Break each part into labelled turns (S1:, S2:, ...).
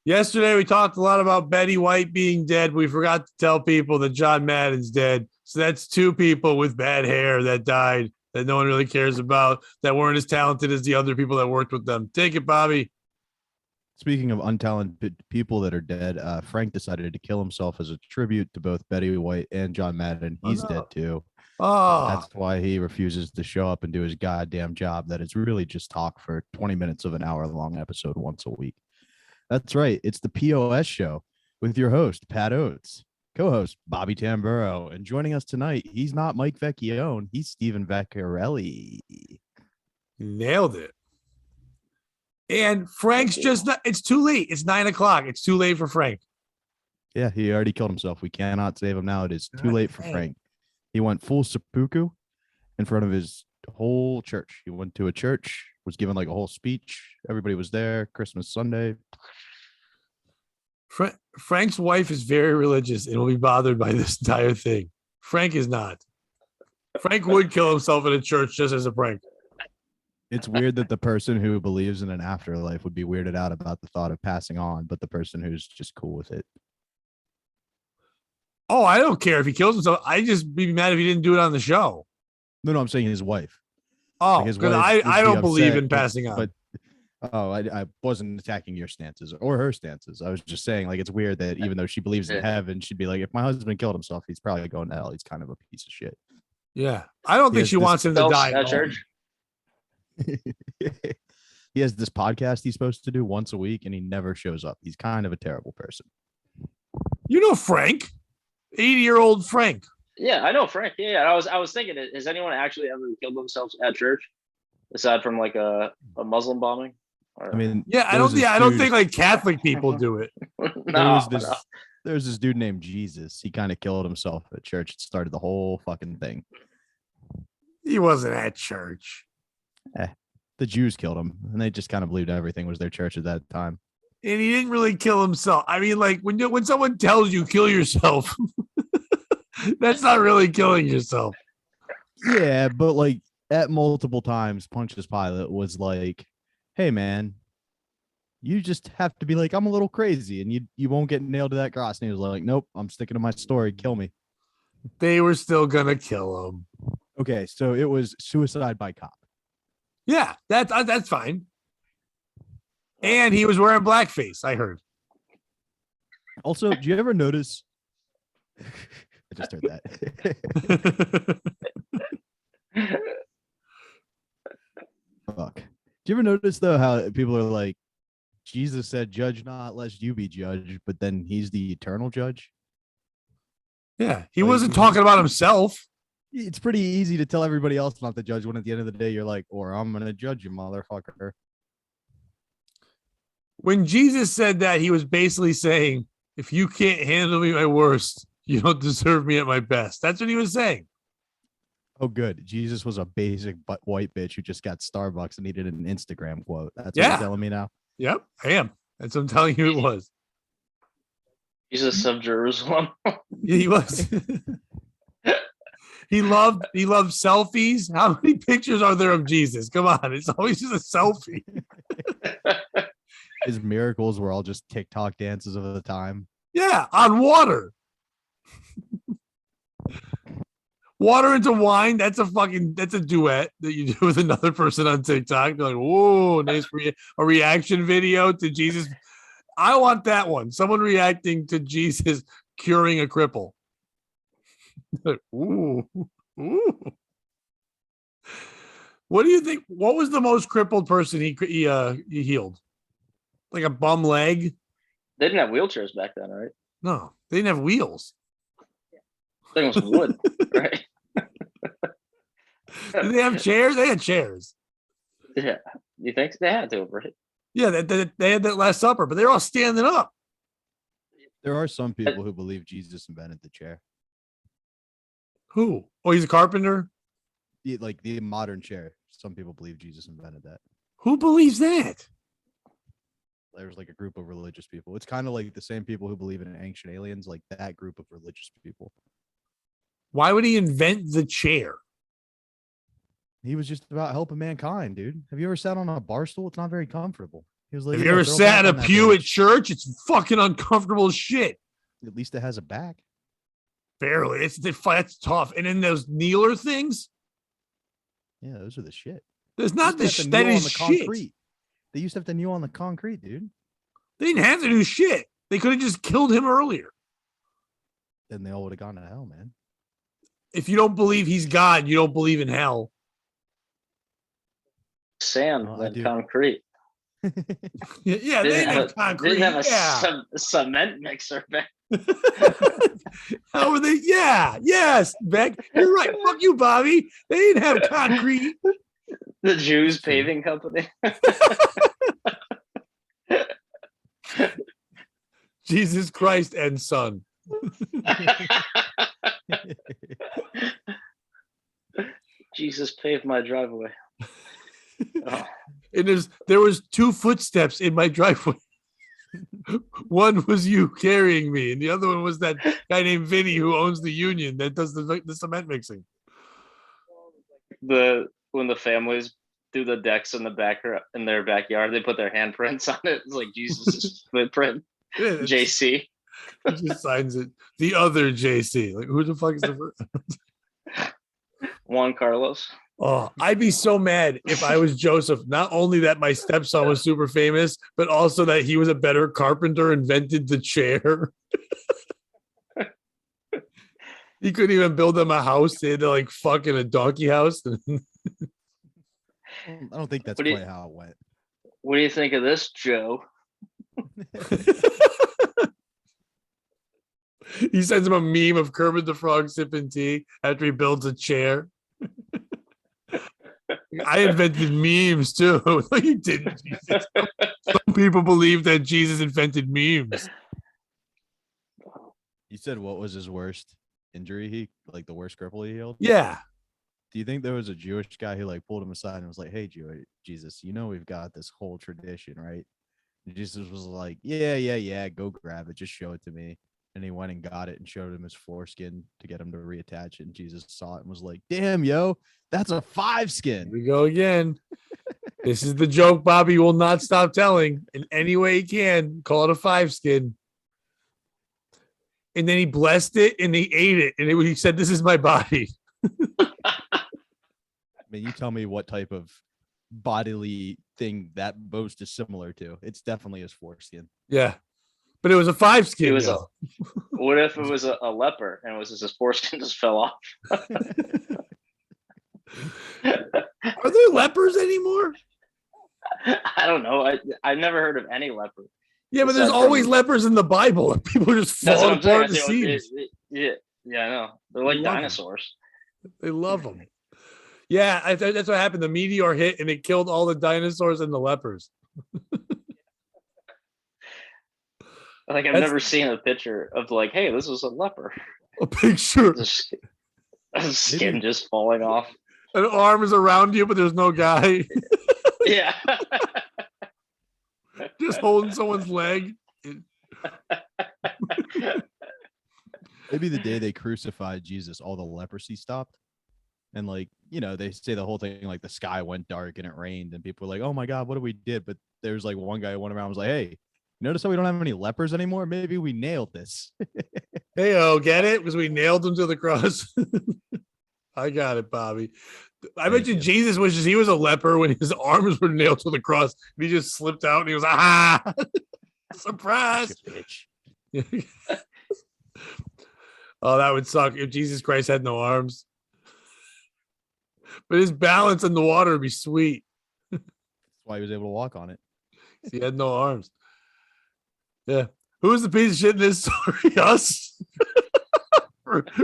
S1: Yesterday, we talked a lot about Betty White being dead. We forgot to tell people that John Madden's dead. So that's two people with bad hair that died that no one really cares about, that weren't as talented as the other people that worked with them. Take it, Bobby.
S2: Speaking of untalented people that are dead, Frank decided to kill himself as a tribute to both Betty White and John Madden. He's dead too.
S1: Oh,
S2: That's why he refuses to show up and do his goddamn job. That is really just talk for 20 minutes of an hour long episode once a week. That's right. It's the POS show with your host, Pat Oates, co-host Bobby Tamburo. And joining us tonight, he's not Mike Vecchione. He's Steve Vecchiarelli.
S1: nailed it. And Frank's just not, it's too late. It's 9:00. It's too late for Frank.
S2: Yeah, he already killed himself. We cannot save him now. It is too late for Frank. He went full seppuku in front of his whole church. He went to a church, was given like a whole speech. Everybody was there. Christmas Sunday.
S1: Frank's wife is very religious and will be bothered by this entire thing. Frank is not. Frank would kill himself in a church just as a prank.
S2: It's weird that the person who believes in an afterlife would be weirded out about the thought of passing on, but the person who's just cool with it.
S1: Oh, I don't care if he kills himself. I'd just be mad if he didn't do it on the show.
S2: No, I'm saying his wife.
S1: Oh, like because I don't believe in passing on.
S2: But I wasn't attacking your stances or her stances. I was just saying, like, it's weird that even though she believes in heaven, she'd be like, if my husband killed himself, he's probably going to hell. He's kind of a piece of shit.
S1: Yeah. I don't think she wants him to die.
S3: At church.
S2: He has this podcast he's supposed to do once a week, and he never shows up. He's kind of a terrible person.
S1: You know Frank, 80-year-old Frank.
S3: Yeah, I know Frank. Yeah, I was thinking, has anyone actually ever killed themselves at church, aside from like a Muslim bombing?
S2: I mean,
S1: yeah, I don't think like Catholic people do it.
S2: There's this dude named Jesus. He kind of killed himself at church. It started the whole fucking thing.
S1: He wasn't at church.
S2: The Jews killed him, and they just kind of believed everything was their church at that time.
S1: And he didn't really kill himself. I mean, like when someone tells you kill yourself, that's not really killing yourself.
S2: Yeah, but like at multiple times, Pontius Pilate was like, "Hey, man, you just have to be like, I'm a little crazy, and you won't get nailed to that cross." And he was like, "Nope, I'm sticking to my story. Kill me."
S1: They were still gonna kill him.
S2: Okay, so it was suicide by cop.
S1: Yeah, that's fine. And he was wearing blackface, I heard.
S2: Also, do you ever notice? I just heard that. Fuck. Do you ever notice though how people are like, Jesus said, "Judge not, lest you be judged," but then he's the eternal judge?
S1: Yeah, he wasn't talking about himself.
S2: It's pretty easy to tell everybody else not to judge when at the end of the day you're like, or I'm gonna judge you, motherfucker.
S1: When Jesus said that, he was basically saying, if you can't handle me at my worst, you don't deserve me at my best. That's what he was saying.
S2: Oh, good. Jesus was a basic white bitch who just got Starbucks and needed an Instagram quote. That's what you're telling me now?
S1: Yep, I am. That's what I'm telling you it was.
S3: Jesus of Jerusalem.
S1: He was. He loved selfies. How many pictures are there of Jesus? Come on, it's always just a selfie.
S2: His miracles were all just TikTok dances of the time.
S1: Yeah, on water. Water into wine. That's a duet that you do with another person on TikTok. They're like, whoa, nice a reaction video to Jesus. I want that one. Someone reacting to Jesus curing a cripple. Ooh. What do you think? What was the most crippled person he healed? Like a bum leg?
S3: They didn't have wheelchairs back then, right?
S1: No, they didn't have wheels.
S3: I think it was wood, right?
S1: Did they have chairs? They had chairs.
S3: Yeah, you think they had to, right?
S1: Yeah, they had that Last Supper, but they're all standing up.
S2: There are some people who believe Jesus invented the chair.
S1: Who? Oh, he's a carpenter?
S2: Like the modern chair. Some people believe Jesus invented that.
S1: Who believes that?
S2: There's like a group of religious people. It's kind of like the same people who believe in ancient aliens, like that group of religious people.
S1: Why would he invent the chair?
S2: He was just about helping mankind, dude. Have you ever sat on a bar stool? It's not very comfortable. He was like,
S1: Have you
S2: "Yeah,
S1: ever
S2: throw
S1: sat
S2: back
S1: at a
S2: on that
S1: pew at
S2: bitch."
S1: church? It's fucking uncomfortable as shit.
S2: At least it has a back.
S1: Barely. That's tough. And then those kneeler things,
S2: Yeah, those are the shit.
S1: there's
S2: They
S1: not
S2: used to
S1: the
S2: have to
S1: that
S2: kneel on
S1: is
S2: the
S1: shit.
S2: concrete. They used to have to kneel on the concrete, dude.
S1: They didn't have to do shit. They could have just killed him earlier.
S2: Then they all would have gone to hell, man.
S1: If you don't believe he's God, you don't believe in hell.
S3: Sand
S2: Oh, I
S3: than
S2: do.
S3: concrete.
S1: Yeah, they didn't have concrete.
S3: Didn't have a
S1: Yeah.
S3: cement mixer back.
S1: How were they? Yeah, yes, Beck. You're right. Fuck you, Bobby. They didn't have concrete.
S3: The Jews
S2: That's true.
S3: paving company.
S1: Jesus Christ and Son.
S3: Jesus paved my driveway. Oh.
S1: And there was 2 footsteps in my driveway. One was you carrying me, and the other one was that guy named Vinny who owns the union that does the cement mixing.
S3: When the families do the decks in their backyard, they put their handprints on it. It's like Jesus' footprint.
S1: Yeah,
S3: JC.
S1: he just signs it. The other JC. Like, who the fuck is the first?
S3: Juan Carlos.
S1: Oh, I'd be so mad if I was Joseph. Not only that my stepson was super famous, but also that he was a better carpenter, invented the chair. He couldn't even build them a house. They had to like fuck in a donkey house.
S2: I don't think that's quite how it went.
S3: What do you think of this, Joe?
S1: He sends him a meme of Kermit the Frog sipping tea after he builds a chair. I invented memes too. No, you didn't. Jesus. Some people believe that Jesus invented memes.
S2: You said what was his worst injury? Like the worst cripple he healed?
S1: Yeah.
S2: Do you think there was a Jewish guy who like pulled him aside and was like, "Hey, Jesus, you know we've got this whole tradition, right?" And Jesus was like, "Yeah, go grab it, just show it to me." And he went and got it and showed him his foreskin to get him to reattach it. And Jesus saw it and was like, "Damn, yo, that's a 5 skin."
S1: Here we go again. This is the joke Bobby will not stop telling in any way he can. Call it a 5 skin. And then he blessed it and he ate it. And he said, "This is my body."
S2: I mean, you tell me what type of bodily thing that boast is similar to. It's definitely his foreskin.
S1: Yeah. But it was a 5 skin.
S3: It was what if it was a leper and it was just his foreskin just fell off?
S1: Are there lepers anymore?
S3: I don't know. I've never heard of any leper.
S1: Yeah, but there's always lepers in the Bible. People are just falling apart at the seams.
S3: Yeah, I know. They're like dinosaurs.
S1: They love them. Yeah, that's what happened. The meteor hit and it killed all the dinosaurs and the lepers.
S3: Like I've never seen a picture of like, hey, this was a leper.
S1: A picture.
S3: Skin just falling off.
S1: An arm is around you, but there's no guy.
S3: Yeah.
S1: Just holding someone's leg.
S2: Maybe the day they crucified Jesus, all the leprosy stopped. And like, you know, they say the whole thing, like the sky went dark and it rained and people were like, "Oh my God, what did we did?" But there's like one guy who went around and was like, "Hey, notice how we don't have any lepers anymore? Maybe we nailed this."
S1: Hey, get it? Because we nailed him to the cross. I got it, Bobby. I bet you Jesus wishes he was a leper when his arms were nailed to the cross. And he just slipped out and he was, "Ah, surprise."
S2: Bitch.
S1: Oh, that would suck if Jesus Christ had no arms. But his balance in the water would be sweet.
S2: That's why he was able to walk on it.
S1: He had no arms. Yeah. Who's the piece of shit in this story? Us?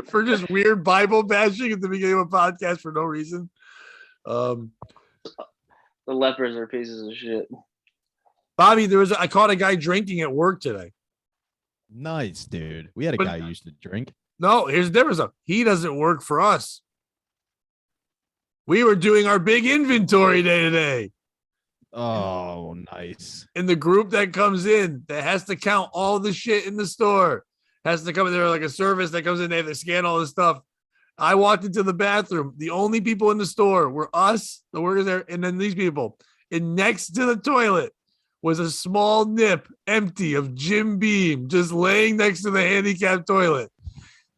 S1: for just weird Bible bashing at the beginning of a podcast for no reason.
S3: The lepers are pieces of shit.
S1: Bobby, I caught a guy drinking at work today.
S2: Nice, dude. We had a guy who used to drink.
S1: No, here's the difference. He doesn't work for us. We were doing our big inventory day today.
S2: Oh, nice.
S1: And the group that comes in that has to count all the shit in the store has to come in there like a service that comes in. They have to scan all this stuff. I walked into the bathroom. The only people in the store were us, the workers there, and then these people. And next to the toilet was a small nip empty of Jim Beam just laying next to the handicapped toilet.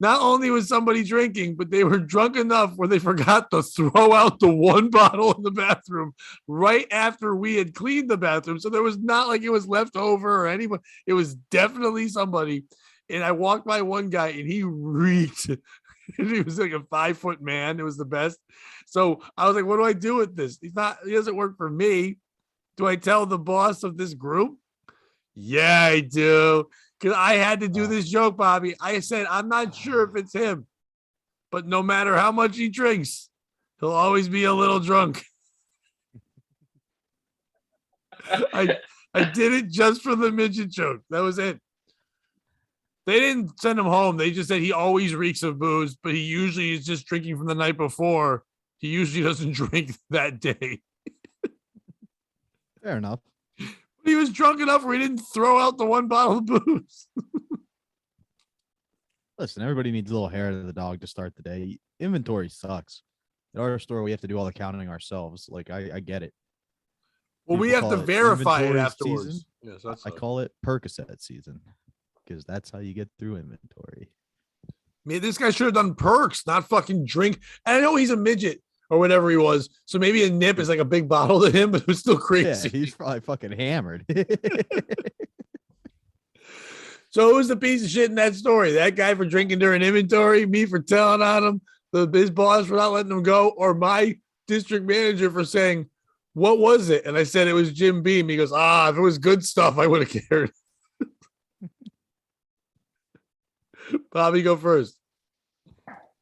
S1: Not only was somebody drinking, but they were drunk enough where they forgot to throw out the one bottle in the bathroom right after we had cleaned the bathroom. So there was not like it was left over or anyone. It was definitely somebody. And I walked by one guy and he reeked. He was like a 5-foot man. It was the best. So I was like, what do I do with this? He doesn't work for me. Do I tell the boss of this group? Yeah, I do. Because I had to do this joke, Bobby. I said, I'm not sure if it's him, but no matter how much he drinks, he'll always be a little drunk. I did it just for the midget joke. That was it. They didn't send him home. They just said he always reeks of booze, but he usually is just drinking from the night before. He usually doesn't drink that day.
S2: Fair enough.
S1: He was drunk enough where he didn't throw out the one bottle of booze.
S2: Listen, everybody needs a little hair to the dog to start the day. Inventory sucks. At our store, we have to do all the counting ourselves. Like, I get it.
S1: Well, we
S2: People
S1: have to
S2: call it
S1: verify it
S2: inventory
S1: afterwards.
S2: season.
S1: Yes, that's
S2: I call it Percocet season because that's how you get through inventory.
S1: Man, this guy should have done perks, not fucking drink. And I know he's a midget or whatever he was. So maybe a nip is like a big bottle to him, but it was still crazy.
S2: Yeah, he's probably fucking hammered.
S1: So who's the piece of shit in that story? That guy for drinking during inventory, me for telling on him, his boss for not letting him go, or my district manager for saying, what was it? And I said it was Jim Beam. He goes, if it was good stuff, I would have cared. Bobby, go first.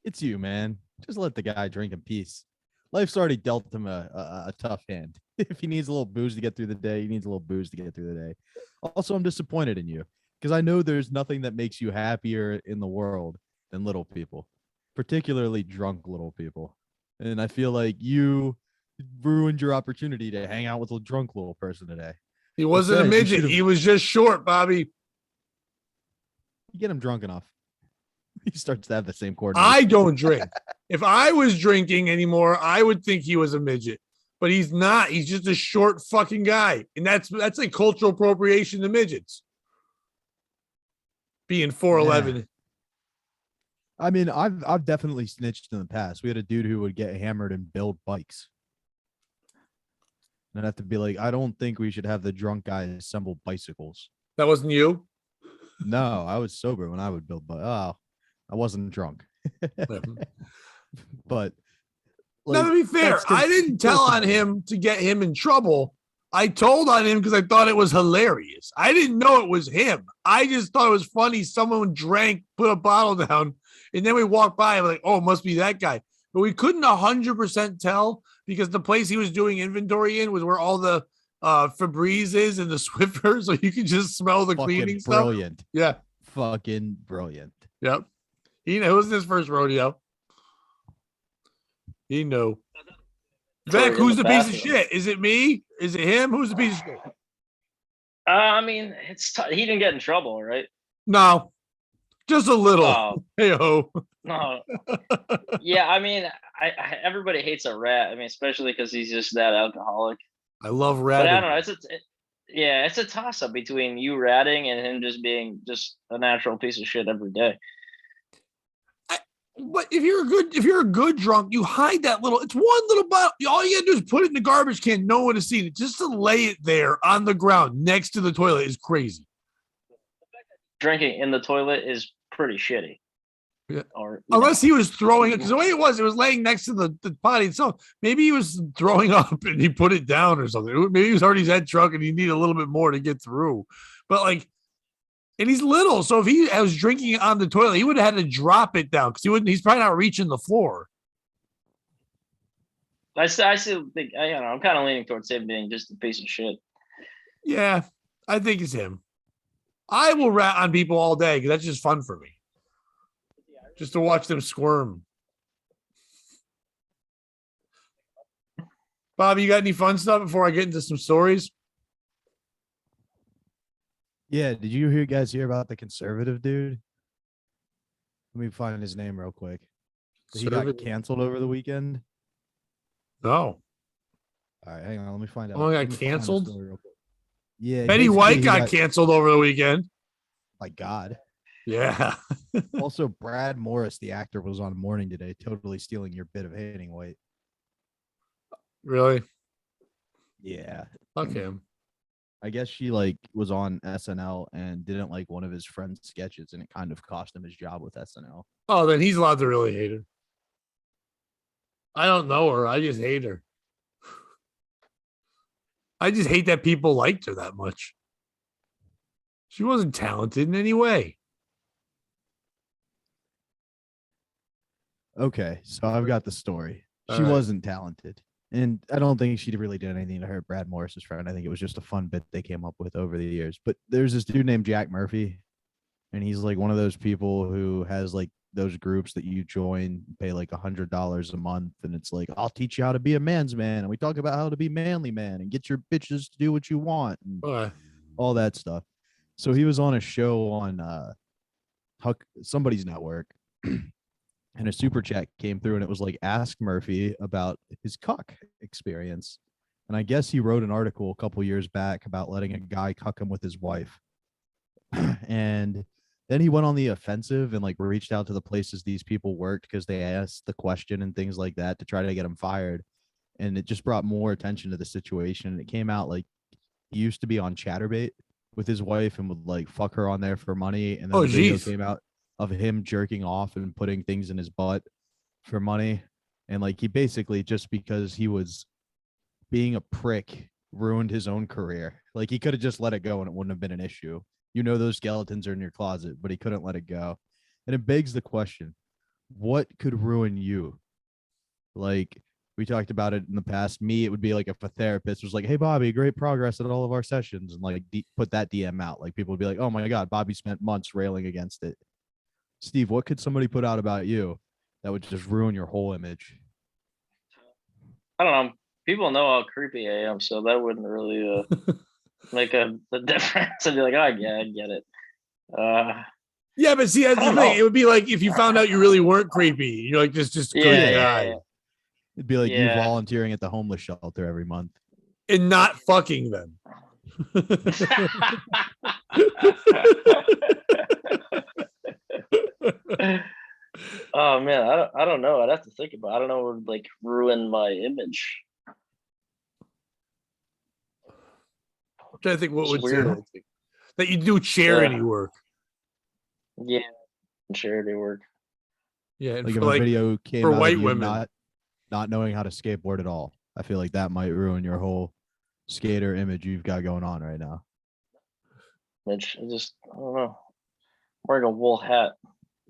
S2: It's you, man. Just let the guy drink in peace. Life's already dealt him a tough hand. If he needs a little booze to get through the day, he needs a little booze to get through the day. Also, I'm disappointed in you because I know there's nothing that makes you happier in the world than little people, particularly drunk little people. And I feel like you ruined your opportunity to hang out with a drunk little person today.
S1: He wasn't a
S2: Instead, you
S1: midget.
S2: should've-
S1: He was just short, Bobby.
S2: You get him drunk enough. He starts to have the same coordination.
S1: I don't drink. If I was drinking anymore, I would think he was a midget. But he's not. He's just a short fucking guy. And that's like cultural appropriation to midgets. Being 4'11.
S2: Yeah. I mean, I've definitely snitched in the past. We had a dude who would get hammered and build bikes. And I'd have to be like, I don't think we should have the drunk guy assemble bicycles.
S1: That wasn't you?
S2: No, I was sober when I would build bikes. Oh, I wasn't drunk. But
S1: Now, to be fair, I didn't tell on him to get him in trouble. I told on him because I thought it was hilarious. I didn't know it was him. I just thought it was funny. Someone drank, put a bottle down, and then we walked by. I'm like, oh, it must be that guy. But we couldn't 100% tell because the place he was doing inventory in was where all the Febrezes and the Swifters, so you could just smell the cleaning stuff.
S2: Brilliant.
S1: Yeah.
S2: Fucking brilliant.
S1: Yep. It wasn't his first rodeo. He knew. Beck, who's the piece of shit? Is it me? Is it him? Who's the piece of shit?
S3: I mean, he didn't get in trouble, right?
S1: No, just a little.
S3: Oh.
S1: Hey-ho.
S3: No. Yeah, I mean, everybody hates a rat. I mean, especially because he's just that alcoholic.
S1: I love
S3: But
S1: ratting.
S3: I don't know. It's a toss up between you ratting and him just being just a natural piece of shit every day.
S1: But if you're a good drunk, you hide that little. It's one little bottle. All you gotta do is put it in the garbage can. No one has seen it. Just to lay it there on the ground next to the toilet is crazy.
S3: Drinking in the toilet is pretty shitty.
S1: Yeah.
S3: Or
S1: unless he was throwing it, because the way it was laying next to the potty itself. Maybe he was throwing up and he put it down or something. Maybe he was already that drunk and he needed a little bit more to get through. But like, and he's little, so if he was drinking it on the toilet, he would have had to drop it down because he's probably not reaching the floor.
S3: I still think I'm kind of leaning towards him being just a piece of shit.
S1: Yeah, I think it's him. I will rat on people all day because that's just fun for me. Just to watch them squirm. Bob, you got any fun stuff before I get into some stories?
S2: Yeah, did you guys hear about the conservative dude? Let me find his name real quick. He got canceled over the weekend.
S1: No.
S2: All right, hang on. Let me find out.
S1: Oh,
S2: Let
S1: got
S2: me find the
S1: canceled?
S2: story real quick. Yeah,
S1: Betty
S2: basically
S1: White
S2: he
S1: got canceled over the weekend.
S2: My God.
S1: Yeah.
S2: Also, Brad Morris, the actor, was on Morning Today, totally stealing your bit of hating White.
S1: Really?
S2: Yeah.
S1: Fuck him.
S2: I guess she like was on SNL and didn't like one of his friend's sketches, and it kind of cost him his job with SNL.
S1: Oh, then he's allowed to really hate her. I don't know her. I just hate her. I just hate that people liked her that much. She wasn't talented in any way.
S2: Okay, so I've got the story. She
S1: All right.
S2: wasn't talented, and I don't think she really did anything to hurt Brad Morris's friend. I think it was just a fun bit they came up with over the years. But there's this dude named Jack Murphy, and he's like one of those people who has like those groups that you join, pay like $100 a month, and it's like, I'll teach you how to be a man's man, and we talk about how to be manly man and get your bitches to do what you want and all that stuff. So he was on a show on somebody's network. And a super chat came through, and it was like, ask Murphy about his cuck experience. And I guess he wrote an article a couple years back about letting a guy cuck him with his wife. And then he went on the offensive and like reached out to the places these people worked because they asked the question and things like that to try to get him fired. And it just brought more attention to the situation. And it came out like he used to be on Chatterbait with his wife and would like fuck her on there for money. And then the video came out of him jerking off and putting things in his butt for money. And like, he basically, just because he was being a prick, ruined his own career. Like, he could have just let it go and it wouldn't have been an issue. You know, those skeletons are in your closet, but he couldn't let it go. And it begs the question, what could ruin you? Like, we talked about it in the past. Me, it would be like if a therapist was like, hey, Bobby, great progress at all of our sessions. And like put that DM out. Like, people would be like, oh my God, Bobby spent months railing against it. Steve, what could somebody put out about you that would just ruin your whole image?
S3: I don't know. People know how creepy I am, so that wouldn't really make a difference. I'd be like, oh, yeah, I get it.
S1: Yeah, but see, that's the thing. It would be like if you found out you really weren't creepy. You're like, just good guy.
S3: Yeah.
S2: It'd be like you volunteering at the homeless shelter every month.
S1: And not fucking them.
S3: Oh man, I don't know. I'd have to think about it. I don't know what would like ruin my image.
S1: I'm trying to think what would weird. That you do charity work.
S3: Yeah, charity work.
S1: Yeah, and
S2: like
S1: for
S2: if a video came
S1: for
S2: out
S1: white
S2: of you
S1: women
S2: not knowing how to skateboard at all. I feel like that might ruin your whole skater image you've got going on right now.
S3: Mitch, I don't know. I'm wearing a wool hat.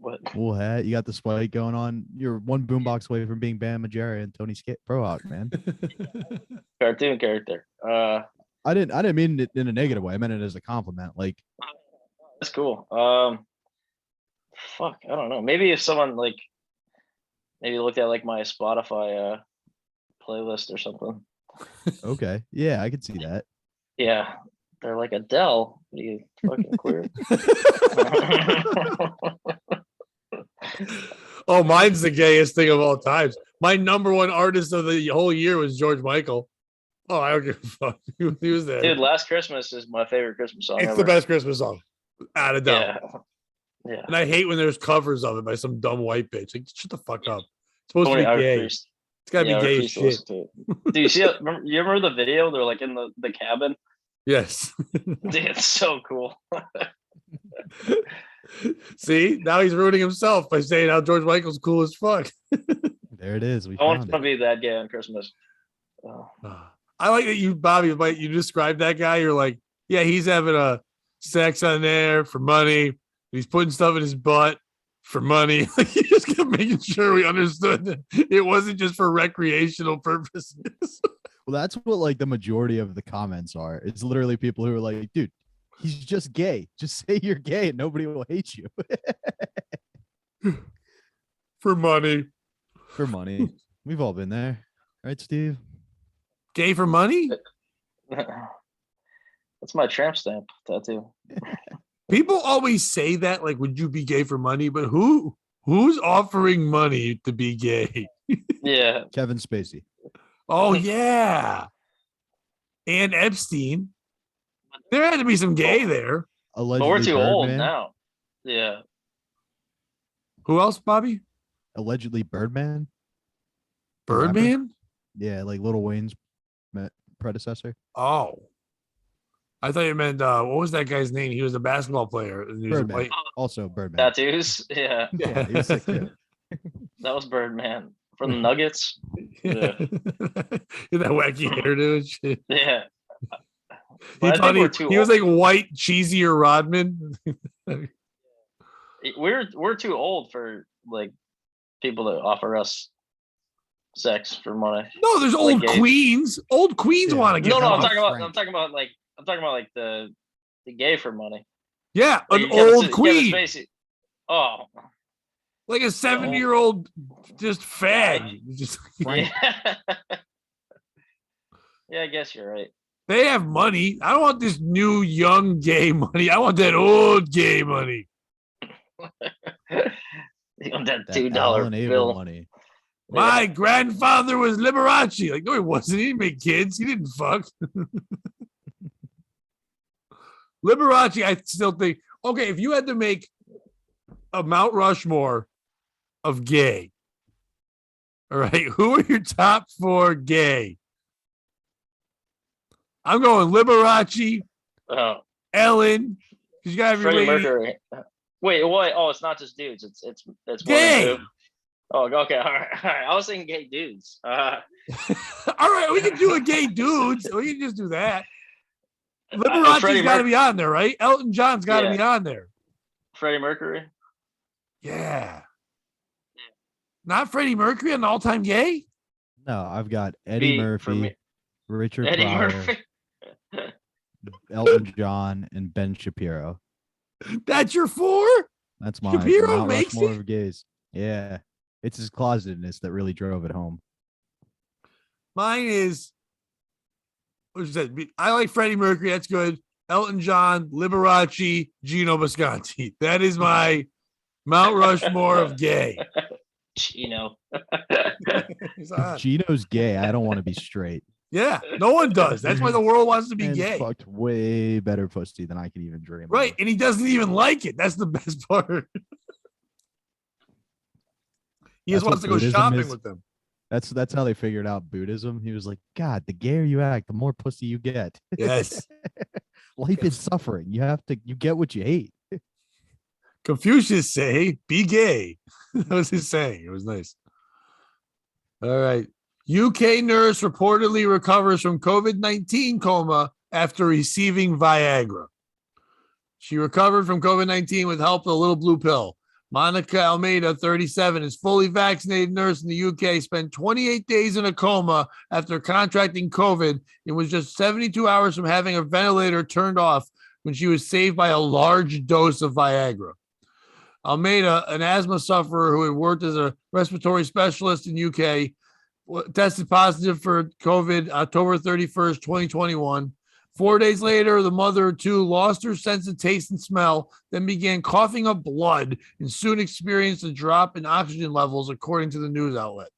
S3: What?
S2: Wool hat, you got the spike going on. You're one boombox away from being Bam Margera and Tony Prohawk, man.
S3: Cartoon character.
S2: I didn't mean it in a negative way. I meant it as a compliment. Like,
S3: that's cool. Fuck, I don't know. Maybe if someone like maybe looked at like my Spotify playlist or something.
S2: Okay. Yeah, I could see that.
S3: Yeah. They're like, Adele. Are you fucking queer?
S1: Oh, mine's the gayest thing of all times. My number one artist of the whole year was George Michael. Oh, I don't give a fuck. He was there.
S3: Dude, Last Christmas is my favorite Christmas song.
S1: It's the best Christmas song. Out of doubt.
S3: Yeah.
S1: And I hate when there's covers of it by some dumb white bitch. Like, shut the fuck up. It's supposed to be gay. It's gotta be gay as shit.
S3: Dude, you see? You remember the video? They're like in the cabin.
S1: Yes.
S3: Dude, it's so cool.
S1: See, now he's ruining himself by saying how George Michael's cool as fuck.
S2: There it is.
S3: I want to be that gay on Christmas. Oh.
S1: I like that you, Bobby, you described that guy. You're like, yeah, he's having a sex on there for money. He's putting stuff in his butt for money. Like, you just kept making sure we understood that it wasn't just for recreational purposes.
S2: Well, that's what like the majority of the comments are. It's literally people who are like, dude, he's just gay. Just say you're gay and nobody will hate you.
S1: For money.
S2: For money. We've all been there. Right, Steve?
S1: Gay for money?
S3: That's my tramp stamp tattoo.
S1: People always say that, like, would you be gay for money? But who's offering money to be gay?
S3: Yeah.
S2: Kevin Spacey.
S1: Oh, yeah. And Epstein. There had to be some gay there.
S3: But
S2: Allegedly
S3: we're too old
S2: Birdman.
S3: now. Yeah.
S1: Who else, Bobby?
S2: Allegedly Birdman. the rapper.
S1: Birdman?
S2: Yeah, like Lil Wayne's predecessor.
S1: Oh. I thought you meant what was that guy's name? He was a basketball player. And he was a
S2: Birdman.
S1: white...
S2: Also Birdman.
S3: Tattoos. Yeah.
S2: Yeah, he was sick too.
S3: That was Birdman from the Nuggets.
S1: Yeah. That wacky hairdo and shit.
S3: Yeah.
S1: He
S3: But I
S1: thought
S3: think we're too
S1: he was
S3: old.
S1: like white, cheesier Rodman.
S3: We're too old for like people to offer us sex for money.
S1: No, there's old
S3: gays.
S1: queens. Old queens
S2: Yeah.
S1: want to get
S3: No, I'm
S1: off.
S3: talking about like the gay for money.
S1: Yeah,
S3: Like,
S1: an
S3: you Kevin
S1: old
S3: Kevin
S1: queen.
S3: Spacey. Oh,
S1: Like a 70-year-old just fag. Just,
S2: Frank.
S3: yeah. Yeah, I guess you're right.
S1: they have money. I don't want this new young gay money. I want that old gay money.
S3: You want that
S2: That
S3: $2
S2: Alan Abel
S3: bill?
S2: money.
S1: My grandfather was Liberace. Like, no, he wasn't. He didn't make kids. He didn't fuck. Liberace, I still think, okay, if you had to make a Mount Rushmore of gay, all right, who are your top 4 gay? I'm going Liberace,
S3: Oh,
S1: Ellen, because you got to have your
S3: Freddie
S1: lady.
S3: Mercury. Wait, what? Oh, it's not just dudes. It's more than
S1: Gay.
S3: 2. Oh, okay. All right. I was thinking gay dudes.
S1: All right, we can do a gay dudes. We can just do that. Liberace's
S3: Freddie
S1: got to be on there, right? Elton John's got to
S3: Yeah.
S1: be on there.
S3: Freddie Mercury.
S1: Yeah. Not Freddie Mercury, an all-time gay?
S2: No, I've got Eddie
S3: B for
S2: Murphy,
S3: me.
S2: Richard
S3: Eddie
S2: Pryor,
S3: Murphy.
S2: Elton John, and Ben Shapiro.
S1: That's your 4?
S2: That's my
S1: Shapiro
S2: Mount
S1: makes
S2: Rushmore
S1: it?
S2: of gays. Yeah, it's his closetedness that really drove it home.
S1: Mine is, what you said? I like Freddie Mercury. That's good. Elton John, Liberace, Gino Bisconti. That is my Mount Rushmore of gay.
S3: Chino.
S1: He's on.
S2: If Gino's gay, I don't want to be straight.
S1: Yeah, no one does. That's why the world wants to be
S2: And
S1: gay.
S2: fucked way better pussy than I could even dream. of.
S1: Right. And he doesn't even like it. That's the best part. He just
S2: That's what
S1: wants to go
S2: Buddhism
S1: shopping
S2: is.
S1: with them.
S2: That's how they figured out Buddhism. He was like, God, the gayer you act, the more pussy you get.
S1: Yes.
S2: Life is suffering. You get what you hate.
S1: Confucius say, be gay. That was his saying. It was nice. All right. UK nurse reportedly recovers from COVID-19 coma after receiving Viagra. She recovered from COVID-19 with help of a little blue pill. Monica Almeida, 37, is fully vaccinated nurse in the UK, spent 28 days in a coma after contracting COVID and was just 72 hours from having her ventilator turned off when she was saved by a large dose of Viagra. Almeida, an asthma sufferer who had worked as a respiratory specialist in UK, tested positive for COVID October 31st, 2021. 4 days later, the mother of 2 lost her sense of taste and smell, then began coughing up blood and soon experienced a drop in oxygen levels, according to the news outlet.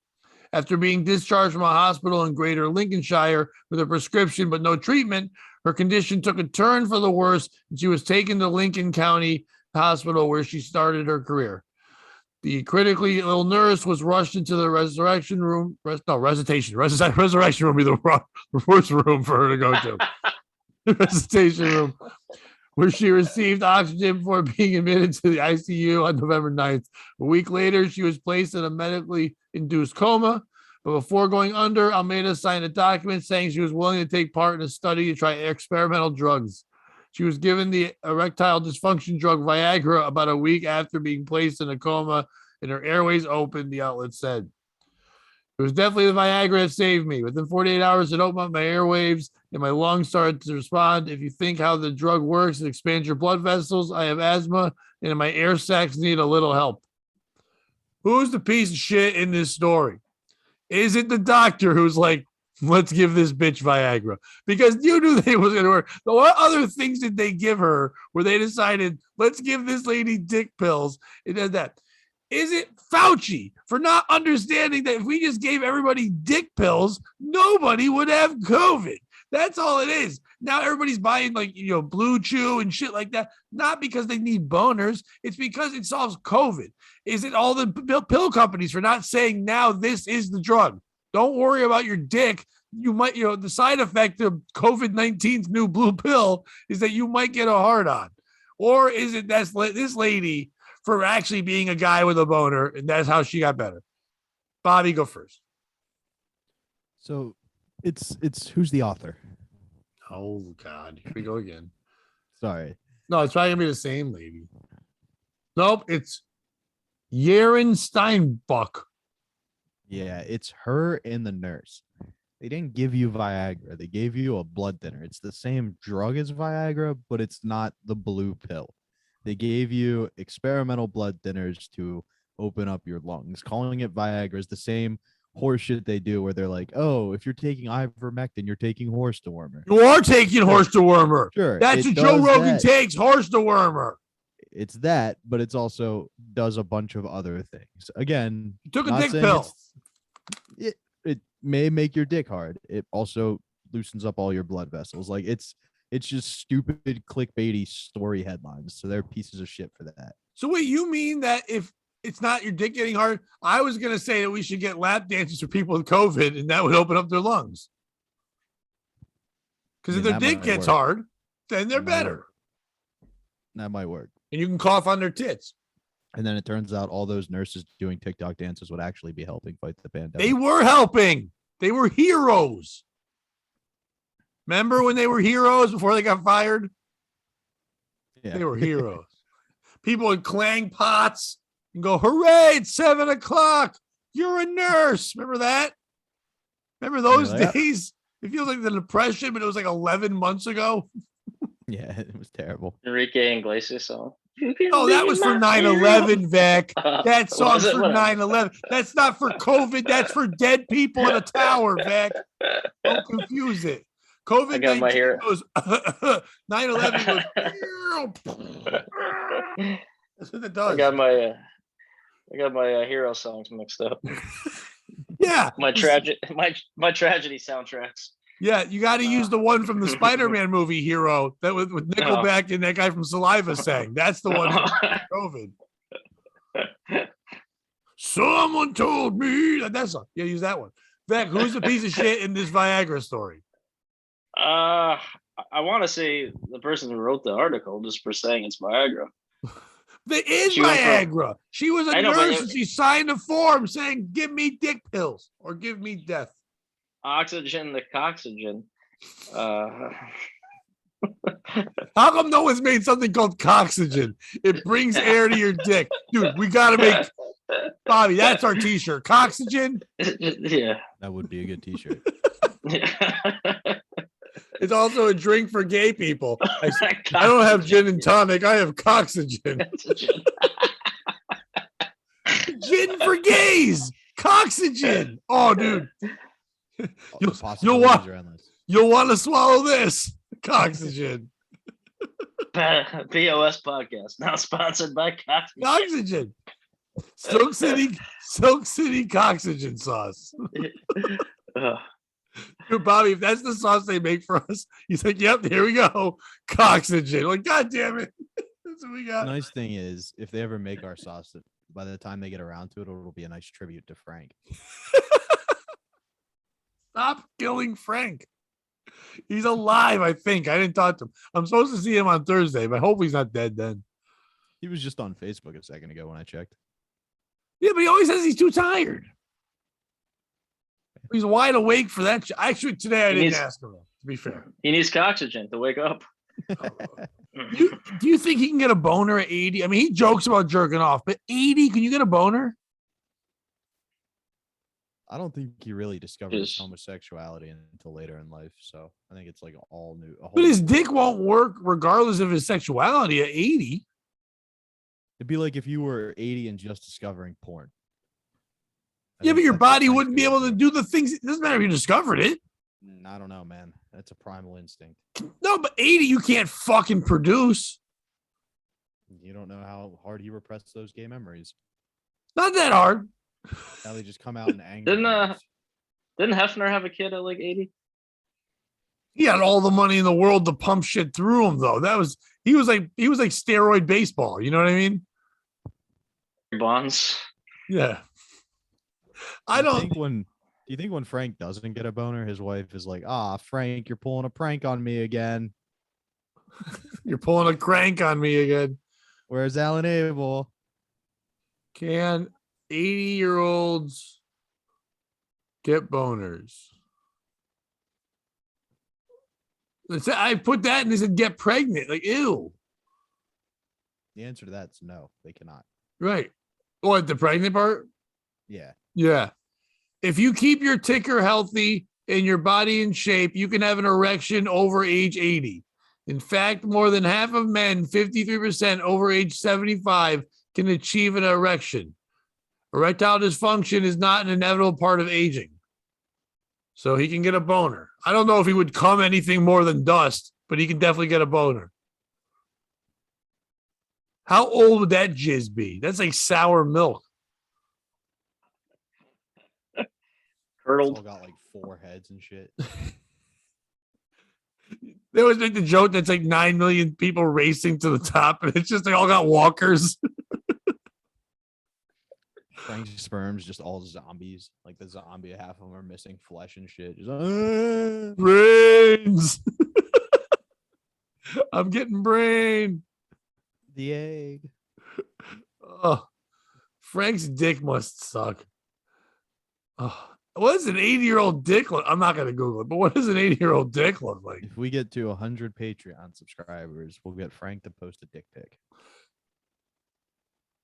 S1: After being discharged from a hospital in Greater Lincolnshire with a prescription but no treatment, her condition took a turn for the worse, and she was taken to Lincoln County Hospital, where she started her career. The critically ill nurse was rushed into the resurrection room. Resuscitation room would be the worst room for her to go to. Resuscitation room, where she received oxygen before being admitted to the ICU on November 9th. A week later, she was placed in a medically induced coma. But before going under, Almeida signed a document saying she was willing to take part in a study to try experimental drugs. She was given the erectile dysfunction drug Viagra about a week after being placed in a coma and her airways opened, the outlet said. It was definitely the Viagra that saved me. Within 48 hours, it opened up my airwaves and my lungs started to respond. If you think how the drug works, it expands your blood vessels. I have asthma and my air sacs need a little help. Who's the piece of shit in this story? Is it the doctor who's like, let's give this bitch Viagra? Because you knew they was going to work. So what other things did they give her where they decided, let's give this lady dick pills? It does that. Is it Fauci for not understanding that if we just gave everybody dick pills, nobody would have COVID? That's all it is. Now everybody's buying like, Blue Chew and shit like that. Not because they need boners. It's because it solves COVID. Is it all the pill companies for not saying now this is the drug? Don't worry about your dick. You might, the side effect of COVID-19's new blue pill is that you might get a hard on. Or is it that's this lady for actually being a guy with a boner, and that's how she got better? Bobby, go first.
S2: So it's who's the author?
S1: Oh God, here we go again.
S2: Sorry.
S1: No, it's probably gonna be the same lady. Nope, it's Yaren Steinbuck.
S2: Yeah, it's her and the nurse. They didn't give you Viagra. They gave you a blood thinner. It's the same drug as Viagra, but it's not the blue pill. They gave you experimental blood thinners to open up your lungs. Calling it Viagra is the same horseshit they do where they're like, oh, if you're taking ivermectin, you're taking horse dewormer.
S1: You are taking horse dewormer.
S2: Sure.
S1: That's what Joe Rogan takes, horse dewormer.
S2: It's that, but it's also does a bunch of other things. Again,
S1: you took a dick pill.
S2: It may make your dick hard. It also loosens up all your blood vessels. Like it's just stupid clickbaity story headlines. So they're pieces of shit for that.
S1: So wait, you mean that if it's not your dick getting hard, I was gonna say that we should get lap dances for people with COVID, and that would open up their lungs. Because if their dick gets hard, then they're better.
S2: That might work.
S1: And you can cough on their tits.
S2: And then it turns out all those nurses doing TikTok dances would actually be helping fight the pandemic.
S1: They were helping. They were heroes. Remember when they were heroes before they got fired?
S2: Yeah.
S1: They were heroes. People would clang pots and go, hooray, it's 7:00. You're a nurse. Remember that? Remember those days? It feels like the Depression, but it was like 11 months ago.
S2: Yeah, it was terrible.
S3: Enrique Iglesias song.
S1: Oh, that was for 9/11, Vic. That song's for 9/11. That's not for COVID. That's for dead people in a tower, Vic. Don't confuse it. COVID-19 goes 9/11 goes. That's what it does.
S3: I got my hero songs mixed up.
S1: Yeah.
S3: My tragedy soundtracks.
S1: Yeah, you got to use the one from the Spider-Man movie, Hero, that with Nickelback and that guy from Saliva sang. That's the one from COVID. Someone told me that's song. Yeah, use that one. Beck, who's the piece of shit in this Viagra story?
S3: I want to say the person who wrote the article just for saying it's Viagra.
S1: It is Viagra. She was a nurse and she signed a form saying, give me dick pills or give me death.
S3: Oxygen the coxygen.
S1: How come no one's made something called coxygen? It brings air to your dick. Dude, we got to make Bobby, that's our t-shirt. Coxygen?
S3: Yeah.
S2: That would be a good t-shirt.
S1: It's also a drink for gay people. I don't have gin and tonic. I have coxygen. Gin for gays. Coxygen. Oh, dude. You'll want to swallow this. Coxygen.
S3: POS podcast now sponsored by
S1: Coxygen. Silk City Coxygen sauce. Dude, Bobby, if that's the sauce they make for us, he's like, yep, here we go. Coxygen. Like, God damn it. That's what we got.
S2: The nice thing is, if they ever make our sauce, by the time they get around to it, it'll be a nice tribute to Frank.
S1: Stop killing Frank. He's alive, I think. I didn't talk to him. I'm supposed to see him on Thursday, but I hope he's not dead then.
S2: He was just on Facebook a second ago when I checked.
S1: Yeah, but he always says he's too tired. He's wide awake for that. Actually, today I didn't ask him, to be fair.
S3: He needs coxygen to wake up.
S1: Do you think he can get a boner at 80? I mean, he jokes about jerking off, but 80, can you get a boner?
S2: I don't think he really discovered his homosexuality until later in life. So I think it's like all new.
S1: But his dick won't work regardless of his sexuality at 80.
S2: It'd be like if you were 80 and just discovering porn.
S1: Yeah, but your body wouldn't be able to do the things. It doesn't matter if you discovered it.
S2: I don't know, man. That's a primal instinct.
S1: No, but 80, you can't fucking produce.
S2: You don't know how hard he repressed those gay memories.
S1: Not that hard.
S2: Now they just come out in anger.
S3: Didn't Hefner have a kid at like 80?
S1: He had all the money in the world to pump shit through him, though. He was like steroid baseball. You know what I mean?
S3: Bonds.
S1: Yeah.
S2: Do you think when Frank doesn't get a boner, his wife is like, Frank, you're pulling a prank on me again.
S1: You're pulling a crank on me again.
S2: Where's Alan Abel?
S1: Can 80-year-olds get boners? I put that and they said get pregnant. Like, ew.
S2: The answer to that's no, they cannot.
S1: Right. What, the pregnant part?
S2: Yeah.
S1: Yeah. If you keep your ticker healthy and your body in shape, you can have an erection over age 80. In fact, more than half of men, 53% over age 75, can achieve an erection. Erectile dysfunction is not an inevitable part of aging. So he can get a boner. I don't know if he would come anything more than dust, but he can definitely get a boner. How old would that jizz be? That's like sour milk.
S3: Curdled.
S2: All got like 4 heads and shit.
S1: They always make the joke that's like 9 million people racing to the top, and it's just they all got walkers.
S2: Frank's sperm's just all zombies. Like the zombie, half of them are missing flesh and shit. Just,
S1: Brains. I'm getting brain.
S2: the egg.
S1: Oh, Frank's dick must suck. Oh, what does an 80-year-old dick look? I'm not going to Google it, but what does an 80-year-old dick look like?
S2: If we get to 100 Patreon subscribers, we'll get Frank to post a dick pic.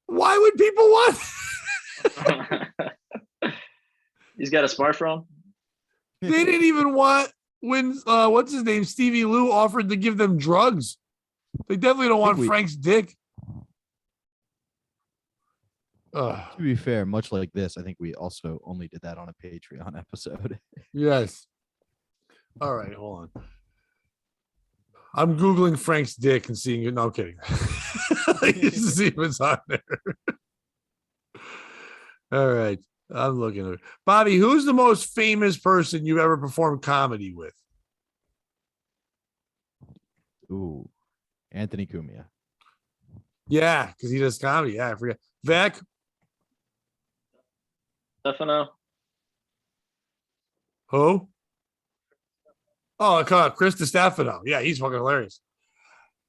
S1: Why would people want?
S3: He's got a smartphone.
S1: They didn't even want when what's his name, Stevie Lou, offered to give them drugs. They definitely don't want Frank's dick.
S2: To be fair, much like this, I think we also only did that on a Patreon episode.
S1: Yes. All right, hold on. I'm Googling Frank's dick and seeing it. No, I'm kidding. Just to see if it's on there. All right. I'm looking at it. Bobby, who's the most famous person you've ever performed comedy with?
S2: Ooh, Anthony Cumia.
S1: Yeah, because he does comedy. Yeah, I forget. Vec?
S3: Stefano.
S1: Who? Oh, Chris DiStefano. Yeah, he's fucking hilarious.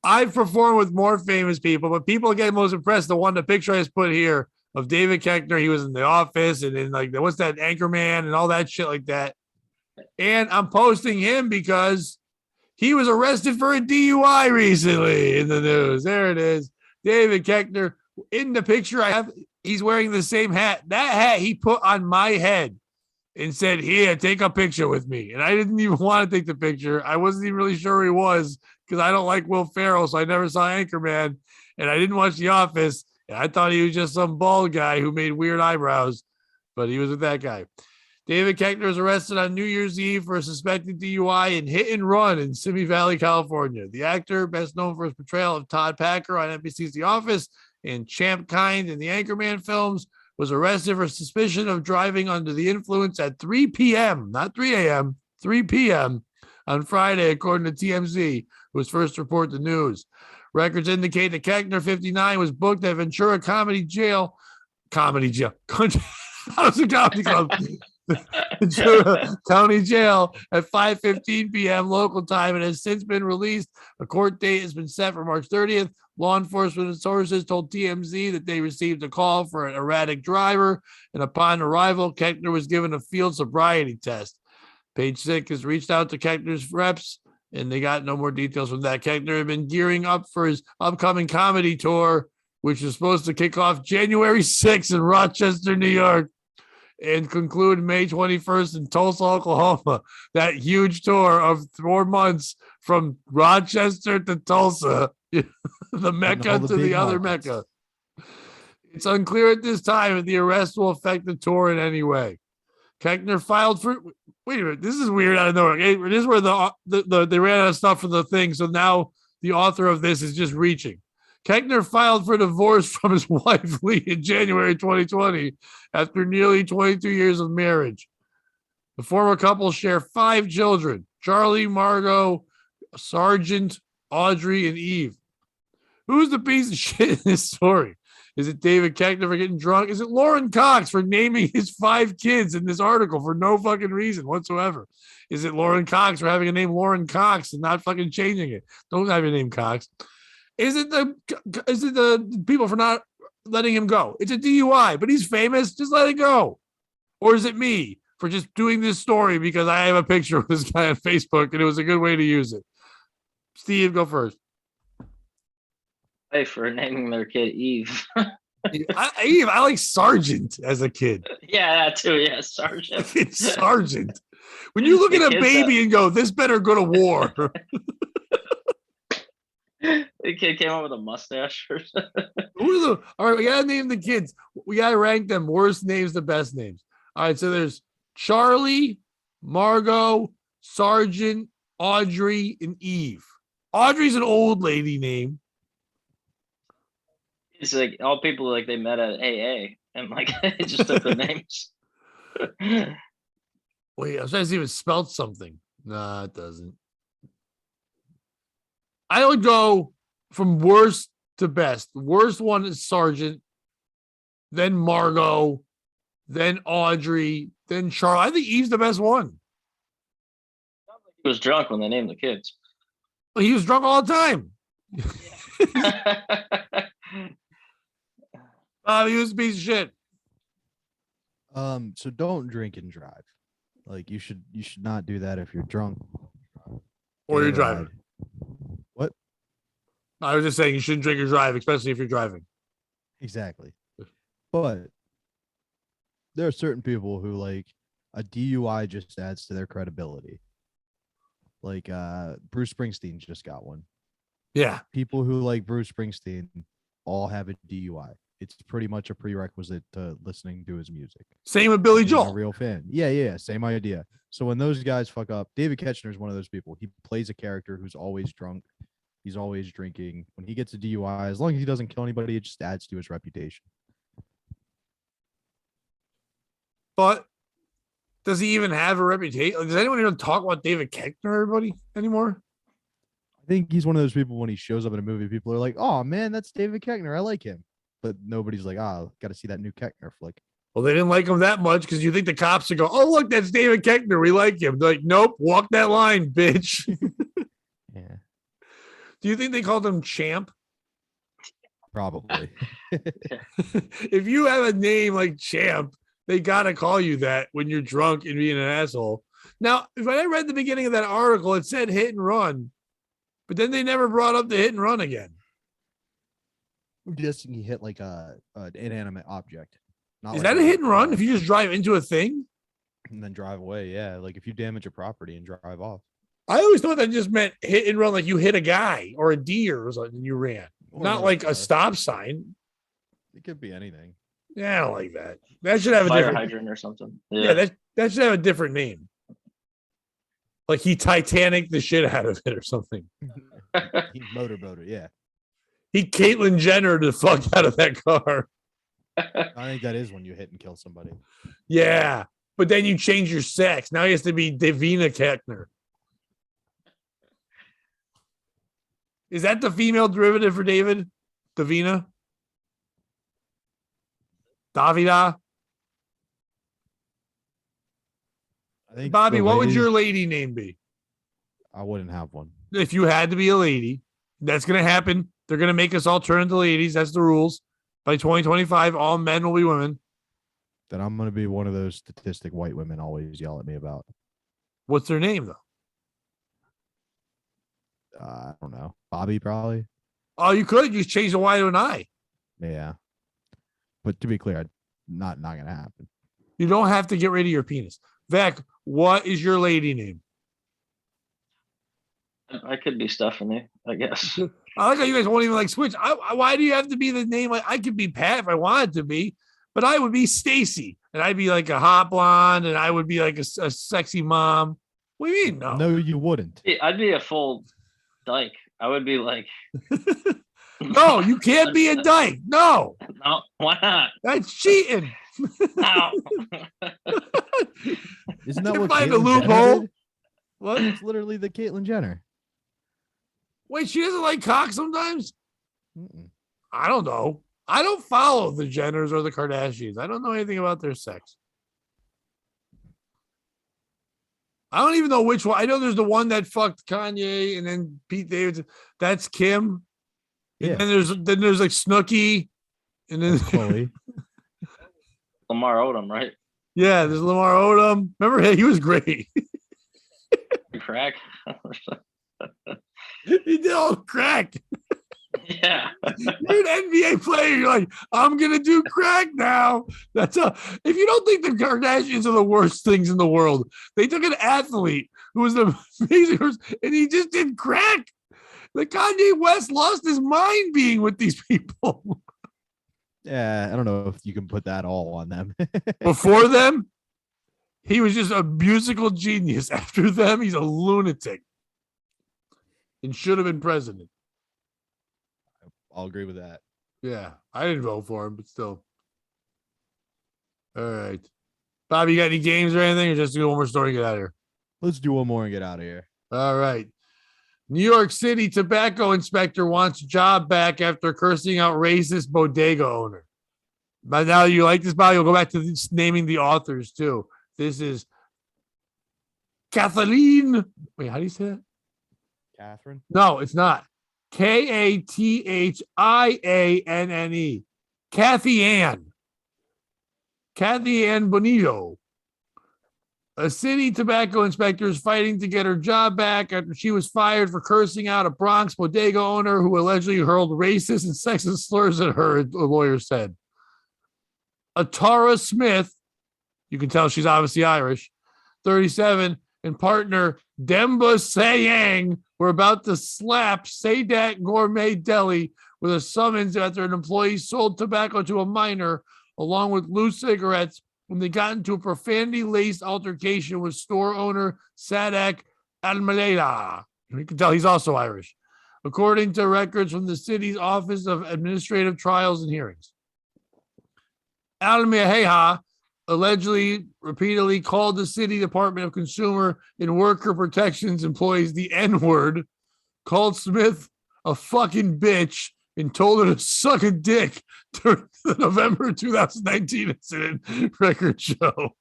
S1: I've performed with more famous people, but people get most impressed. The one, the picture I just put here of David Keckner, he was in The Office and in like, what's that, Anchorman and all that shit like that. And I'm posting him because he was arrested for a DUI recently in the news. There it is. David Keckner. In the picture I have, he's wearing the same hat. That hat he put on my head and said, here, take a picture with me. And I didn't even want to take the picture. I wasn't even really sure who he was because I don't like Will Ferrell, so I never saw Anchorman. And I didn't watch The Office. And I thought he was just some bald guy who made weird eyebrows, but he was with that guy. David Keckner was arrested on New Year's Eve for a suspected DUI and hit and run in Simi Valley, California. The actor, best known for his portrayal of Todd Packer on NBC's The Office and Champ Kind in the Anchorman films, was arrested for suspicion of driving under the influence at 3 p.m., not 3 a.m., 3 p.m. on Friday, according to TMZ, who was first to report the news. Records indicate that Keckner, 59, was booked at Ventura Comedy Jail. Comedy Jail. That was a comedy club. Ventura County Jail at 5:15 p.m. local time and has since been released. A court date has been set for March 30th. Law enforcement sources told TMZ that they received a call for an erratic driver, and upon arrival, Keckner was given a field sobriety test. Page 6 has reached out to Keckner's reps, and they got no more details from that. Keckner had been gearing up for his upcoming comedy tour, which is supposed to kick off January 6th in Rochester, New York, and conclude May 21st in Tulsa, Oklahoma. That huge tour of 4 months from Rochester to Tulsa, the Mecca to the other Mecca. It's unclear at this time if the arrest will affect the tour in any way. Keckner filed for. Wait a minute, this is weird. I don't know. This is where they ran out of stuff for the thing, so now the author of this is just reaching. Keckner filed for divorce from his wife, Lee, in January 2020 after nearly 22 years of marriage. The former couple share 5 children. Charlie, Margot, Sergeant, Audrey, and Eve. Who's the piece of shit in this story? Is it David Keckner for getting drunk? Is it Lauren Cox for naming his 5 kids in this article for no fucking reason whatsoever? Is it Lauren Cox for having a name Lauren Cox and not fucking changing it? Don't have your name Cox. Is it the people for not letting him go? It's a DUI, but he's famous. Just let it go. Or is it me for just doing this story because I have a picture of this guy on Facebook and it was a good way to use it? Steve, go first.
S3: Hey, for naming their kid Eve.
S1: I like Sergeant as a kid.
S3: Yeah, that too. Yeah, Sergeant.
S1: It's Sergeant. When you look at a baby and go, this better go to war.
S3: The kid came up with a mustache.
S1: All right, we gotta name the kids. We gotta rank them worst names to best names. All right, so there's Charlie, Margot, Sergeant, Audrey, and Eve. Audrey's an old lady name.
S3: It's like all people like they met at AA and like it just took their names.
S1: Wait, I was trying to see if it spelled something. Nah, it doesn't. I would go from worst to best. The worst one is Sergeant, then Margot, then Audrey, then Charlie. I think Eve's the best one.
S3: He was drunk when they named the kids.
S1: Well, he was drunk all the time. He was a piece of shit.
S2: So don't drink and drive. Like you should not do that if you're drunk.
S1: Or you're driving.
S2: Ride. What?
S1: I was just saying you shouldn't drink or drive, especially if you're driving.
S2: Exactly. But there are certain people who like a DUI just adds to their credibility. Like Bruce Springsteen just got one.
S1: Yeah.
S2: People who like Bruce Springsteen all have a DUI. It's pretty much a prerequisite to listening to his music.
S1: Same with Billy
S2: Being
S1: Joel.
S2: a real fan. Yeah. Same idea. So when those guys fuck up, David Keckner is one of those people. He plays a character who's always drunk. He's always drinking. When he gets a DUI, as long as he doesn't kill anybody, it just adds to his reputation.
S1: But does he even have a reputation? Does anyone even talk about David Keckner, everybody, anymore?
S2: I think he's one of those people when he shows up in a movie, people are like, oh man, that's David Keckner. I like him. But nobody's like, got to see that new Keckner flick.
S1: Well, they didn't like him that much because you think the cops would go, oh, look, that's David Keckner. We like him. They're like, nope, walk that line, bitch.
S2: Yeah.
S1: Do you think they called him Champ?
S2: Probably.
S1: If you have a name like Champ, they got to call you that when you're drunk and being an asshole. Now, when I read the beginning of that article, it said hit and run, but then they never brought up the hit and run again.
S2: I'm guessing he hit like an inanimate object.
S1: Is that a hit and run if you just drive into a thing?
S2: And then drive away? Yeah, like if you damage a property and drive off.
S1: I always thought that just meant hit and run, like you hit a guy or a deer or something and you ran.
S2: Or
S1: not like a stop sign.
S2: It could be anything.
S1: Yeah, I don't like that. That should have a
S3: fire
S1: different
S3: hydrant or something.
S1: Yeah, that should have a different name. Like he Titanic the shit out of it or something.
S2: He motorboater, yeah.
S1: He Caitlyn Jenner the fuck out of that car.
S2: I think that is when you hit and kill somebody.
S1: Yeah, but then you change your sex. Now he has to be Davina Keckner. Is that the female derivative for David? Davina? Davida?
S2: I think
S1: Bobby, what would
S2: ladies-
S1: your lady name be?
S2: I wouldn't have one.
S1: If you had to be a lady, that's going to happen. They're going to make us all turn into ladies. That's the rules. By 2025, all men will be women.
S2: Then I'm going to be one of those statistic white women always yell at me about.
S1: What's their name, though?
S2: I don't know. Bobby, probably.
S1: Oh, you could. You change the Y to an I.
S2: Yeah. But to be clear, not going to happen.
S1: You don't have to get rid of your penis. Vec, what is your lady name?
S3: I could be Stephanie, I guess.
S1: I like how you guys won't even like switch. Why do you have to be the name? I could be Pat if I wanted to be, but I would be Stacy, and I'd be like a hot blonde, and I would be like a sexy mom. What do you mean?
S2: No, you wouldn't.
S3: I'd be a full dyke. I would be like,
S1: no, you can't be a dyke. No,
S3: no, why not?
S1: that's cheating.
S3: No.
S2: Isn't that
S1: You
S2: what
S1: find a
S2: Caitlyn Jenner
S1: loophole.
S2: did?
S1: What?
S2: It's literally the Caitlyn Jenner.
S1: Wait, she doesn't like cock sometimes?
S2: Mm-mm.
S1: I don't know. I don't follow the Jenners or the Kardashians. I don't know anything about their sex. I don't even know which one. I know there's the one that fucked Kanye and then Pete Davidson. That's Kim. And
S2: Yeah.
S1: then there's like Snooki. And then
S2: That's Chloe.
S3: Lamar Odom, right?
S1: yeah, there's Lamar Odom. Remember he was great.
S3: Crack.
S1: He did all crack.
S3: Yeah.
S1: You're an NBA player. You're like, I'm gonna do crack now. That's if you don't think the Kardashians are the worst things in the world, they took an athlete who was an amazing person and he just did crack. Like Kanye West lost his mind being with these people.
S2: Yeah, I don't know if you can put that all on them.
S1: Before them, he was just a musical genius. After them, he's a lunatic and should have been president.
S2: I'll agree with that.
S1: Yeah, I didn't vote for him, but still. All right. Bob, you got any games or anything, or just do one more story and get out of here?
S2: Let's do one more and get out of here.
S1: All right. New York City tobacco inspector wants job back after cursing out racist bodega owner. But now you like this, Bob? You'll go back to this, naming the authors too. This is Kathleen. Wait, how do you say that?
S2: Catherine?
S1: No, it's not. Kathianne. Kathy Ann. Kathy Ann Bonito. A city tobacco inspector is fighting to get her job back after she was fired for cursing out a Bronx bodega owner who allegedly hurled racist and sexist slurs at her, the lawyer said. Atara Smith, you can tell she's obviously Irish, 37, and partner Demba Sayang were about to slap Sadat Gourmet Deli with a summons after an employee sold tobacco to a minor along with loose cigarettes when they got into a profanity-laced altercation with store owner Sadak Almaleda. You can tell he's also Irish, according to records from the city's Office of Administrative Trials and Hearings. Almaleda allegedly repeatedly called the city Department of Consumer and Worker Protection's employees the N-word, called Smith a fucking bitch, and told her to suck a dick during the November 2019 incident, records show.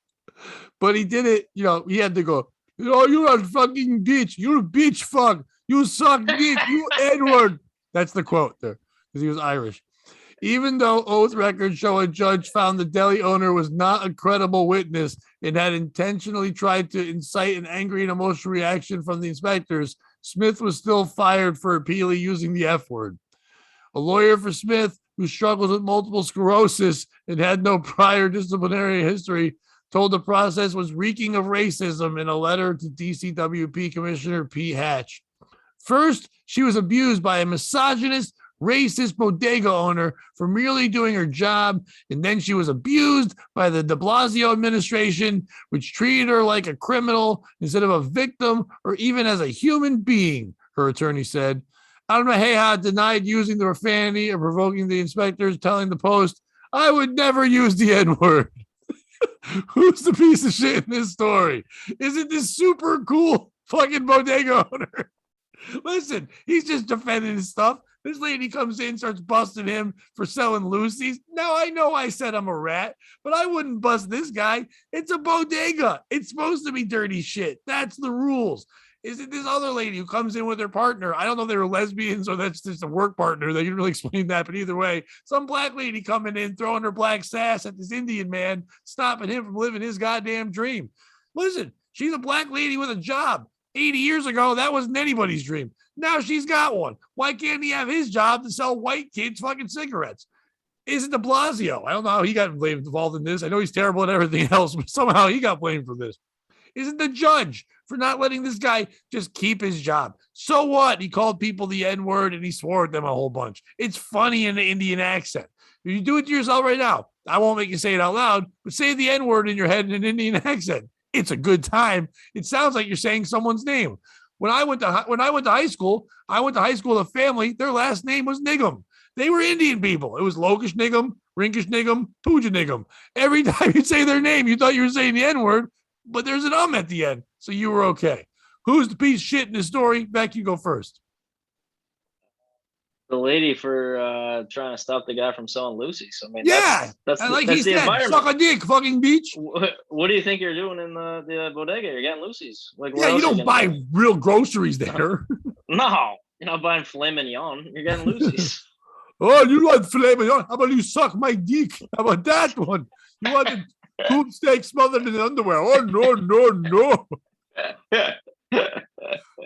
S1: But he did it, he had to go, you're a fucking bitch. You're a bitch fuck. You suck dick. You N-word. That's the quote there, because he was Irish. Even though oath records show a judge found the deli owner was not a credible witness and had intentionally tried to incite an angry and emotional reaction from the inspectors, Smith was still fired for repeatedly using the F word. A lawyer for Smith, who struggles with multiple sclerosis and had no prior disciplinary history, told the process was reeking of racism in a letter to DCWP Commissioner P. Hatch. First, she was abused by a misogynist, racist bodega owner for merely doing her job, and then she was abused by the de Blasio administration, which treated her like a criminal instead of a victim or even as a human being, her attorney said. Almaheja denied using the profanity or provoking the inspectors, telling the Post, I would never use the N-word. Who's the piece of shit in this story? Isn't this super cool fucking bodega owner? Listen, he's just defending his stuff. This lady comes in, starts busting him for selling Lucy's. Now, I know I said I'm a rat, but I wouldn't bust this guy. It's a bodega. It's supposed to be dirty shit. That's the rules. Is it this other lady who comes in with her partner? I don't know if they were lesbians or that's just a work partner. They didn't really explain that, but either way, some black lady coming in, throwing her black sass at this Indian man, stopping him from living his goddamn dream. Listen, she's a black lady with a job. 80 years ago, that wasn't anybody's dream. Now she's got one. Why can't he have his job to sell white kids fucking cigarettes? Is it de Blasio? I don't know how he got involved in this. I know he's terrible at everything else, but somehow he got blamed for this. Is it the judge for not letting this guy just keep his job? So what? He called people the N-word and he swore at them a whole bunch. It's funny in the Indian accent. If you do it to yourself right now, I won't make you say it out loud, but say the N-word in your head in an Indian accent. It's a good time. It sounds like you're saying someone's name. When I went to high school with a family. Their last name was Nigam. They were Indian people. It was Lokish Nigam, Rinkish Nigam, Pooja Nigam. Every time you'd say their name, you thought you were saying the N-word, but there's an at the end, so you were okay. Who's the piece of shit in the story? Beck, you go first.
S3: The lady for trying to stop the guy from selling Lucy's. I mean,
S1: Yeah,
S3: that's
S1: like
S3: that's
S1: he
S3: the
S1: said,
S3: environment.
S1: suck a dick, fucking beach.
S3: What do you think you're doing in the bodega? You're getting Lucy's. Like,
S1: Yeah, you don't buy real groceries there.
S3: No, you're not buying filet mignon. You're getting Lucy's.
S1: Oh, you want filet mignon? How about you suck my dick? How about that one? You want the tube steak smothered in underwear? Oh, no.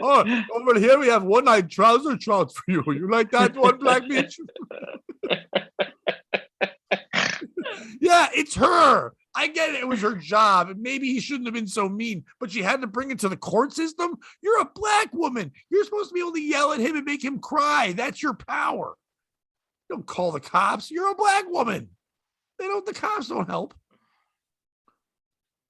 S1: Oh, over here we have one-eyed trouser trouts for you. You like that one, Black Beach? Yeah, it's her. I get it. It was her job. And maybe he shouldn't have been so mean, but she had to bring it to the court system. You're a black woman. You're supposed to be able to yell at him and make him cry. That's your power. Don't call the cops. You're a black woman. The cops don't help.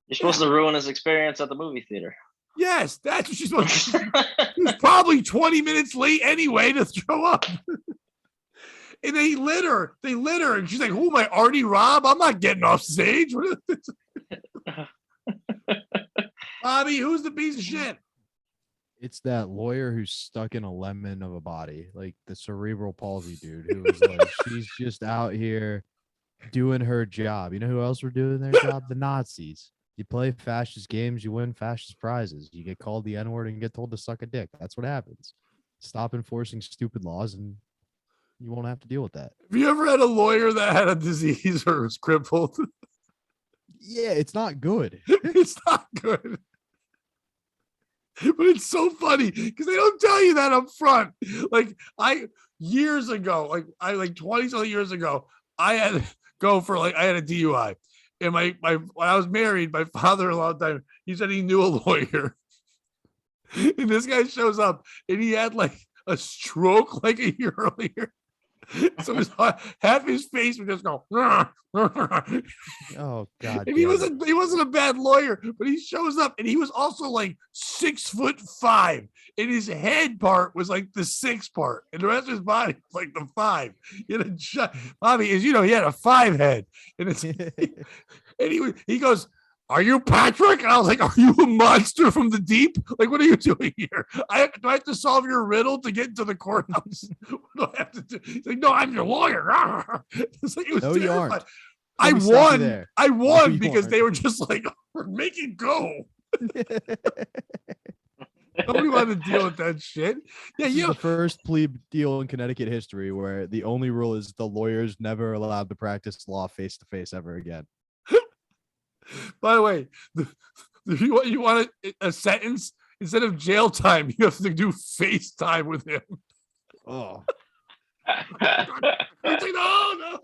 S3: You're supposed to ruin his experience at the movie theater.
S1: Yes, that's what she's supposed to do. He was probably 20 minutes late anyway to show up. And they lit her. And she's like, who am I, Artie Robb? I'm not getting off stage. Bobby, who's the piece of shit?
S2: It's that lawyer who's stuck in a lemon of a body, like the cerebral palsy dude who was like, she's just out here doing her job. You know who else were doing their job? The Nazis. You play fascist games, you win fascist prizes. You get called the N-word and get told to suck a dick. That's what happens. Stop enforcing stupid laws and you won't have to deal with that.
S1: Have you ever had a lawyer that had a disease or was crippled?
S2: Yeah, it's not good.
S1: It's not good. But it's so funny because they don't tell you that up front. Like years ago, like 20 years ago, I had to go for I had a DUI. And my when I was married, my father-in-law at the time, he said he knew a lawyer. And this guy shows up and he had like a stroke like a year earlier. So half his face would just go.
S2: Oh God!
S1: And he wasn't a bad lawyer, but he shows up and he was also like 6'5", and his head part was like the 6 part, and the rest of his body was like the 5. He had Bobby, as you know, he had a 5 head, and he goes, "Are you Patrick?" And I was like, "Are you a monster from the deep? Like, what are you doing here? Do I have to solve your riddle to get into the courthouse? What do I have to do?" He's like, "No, I'm your lawyer." It's like, it was
S2: no,
S1: terrifying.
S2: you aren't.
S1: I won because they were just like, make it go. Nobody wanted to deal with that shit. Yeah,
S2: this is the first plea deal in Connecticut history where the only rule is the lawyer's never allowed to practice law face to face ever again.
S1: By the way, you want a sentence instead of jail time, you have to do FaceTime with him.
S2: Oh,
S1: It's like, no.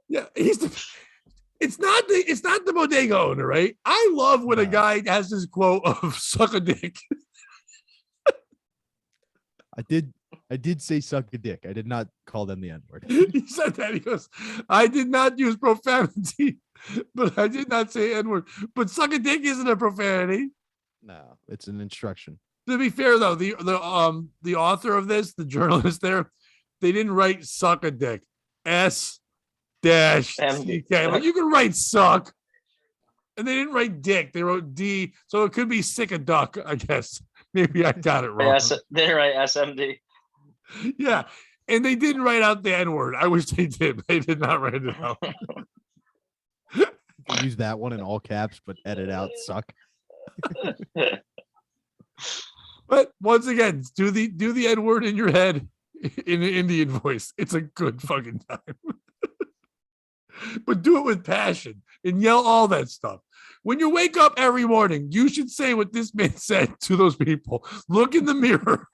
S1: Yeah, it's not the bodega owner, right? I love when a guy has this quote of "suck a dick."
S2: I did say suck a dick. I did not call them the N-word.
S1: He said that. He goes, "I did not use profanity, but I did not say N-word. But suck a dick isn't a profanity."
S2: No, it's an instruction.
S1: To be fair, though, the author of this, the journalist there, they didn't write "suck a dick." S-CK. Like, you can write "suck," and they didn't write "dick." They wrote D, so it could be "sick a duck." I guess maybe I got it wrong.
S3: Yes, they didn't write SMD.
S1: Yeah, and they didn't write out the N-word. I wish they did. They did not write it out.
S2: Use that one in all caps, but edit out "suck."
S1: But once again, do the N-word in your head in an Indian voice. It's a good fucking time. But do it with passion and yell all that stuff. When you wake up every morning, you should say what this man said to those people. Look in the mirror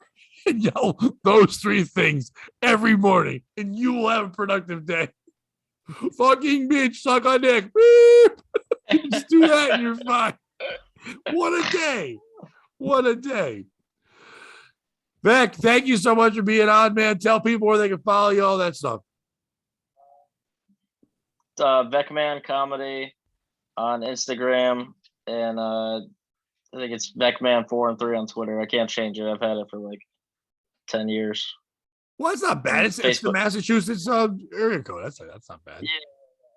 S1: and yell those 3 things every morning, and you will have a productive day. Fucking bitch, suck a dick. Just do that and you're fine. What a day. What a day. Beck, thank you so much for being on, man. Tell people where they can follow you, all that stuff.
S3: Beckman Comedy on Instagram, and I think it's Beckman4 and 3 on Twitter. I can't change it. I've had it for like 10 years.
S1: Well, it's not bad. It's the Massachusetts area code. That's not bad.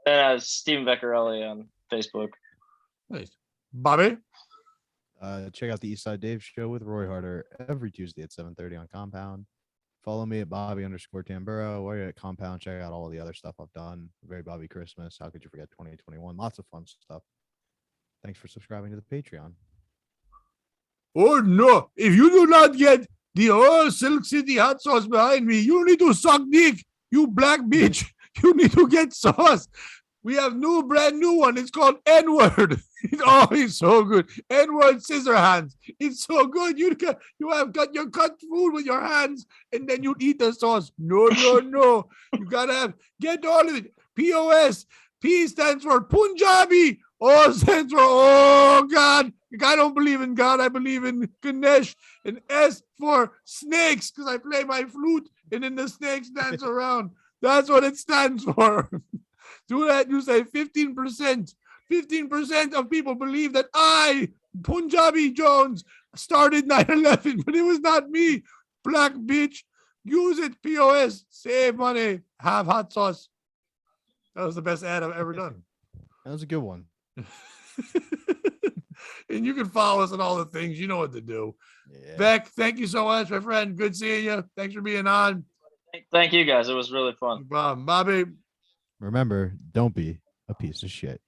S3: Yeah. Steve Vecchiarelli on Facebook.
S1: Nice. Bobby?
S2: Check out the East Side Dave show with Roy Harder every Tuesday at 7:30 on Compound. Follow me at Bobby_Tamburo. Or at Compound. Check out all of the other stuff I've done. Very Bobby Christmas. How could you forget 2021? Lots of fun stuff. Thanks for subscribing to the Patreon.
S1: Or no, if you do not get the Silk City hot sauce behind me, you need to suck dick. You black bitch. You need to get sauce. We have brand new one. It's called N-word. Oh, it's so good. N-word scissor hands. It's so good. You cut food with your hands, and then you eat the sauce. No. You gotta get all of it. POS. P stands for Punjabi. O stands for oh God. I don't believe in God. I believe in Ganesh. And S for snakes, because I play my flute, and then the snakes dance around. That's what it stands for. Do that. You say 15%. 15% of people believe that I, Punjabi Jones, started 9/11, but it was not me. Black bitch. Use it. POS. Save money. Have hot sauce. That was the best ad I've ever done.
S2: That was a good one.
S1: And you can follow us on all the things. You know what to do.
S2: Yeah.
S1: Beck, thank you so much, my friend. Good seeing you. Thanks for being on.
S3: Thank you guys. It was really fun.
S1: No problem. Bobby.
S2: Remember, don't be a piece of shit.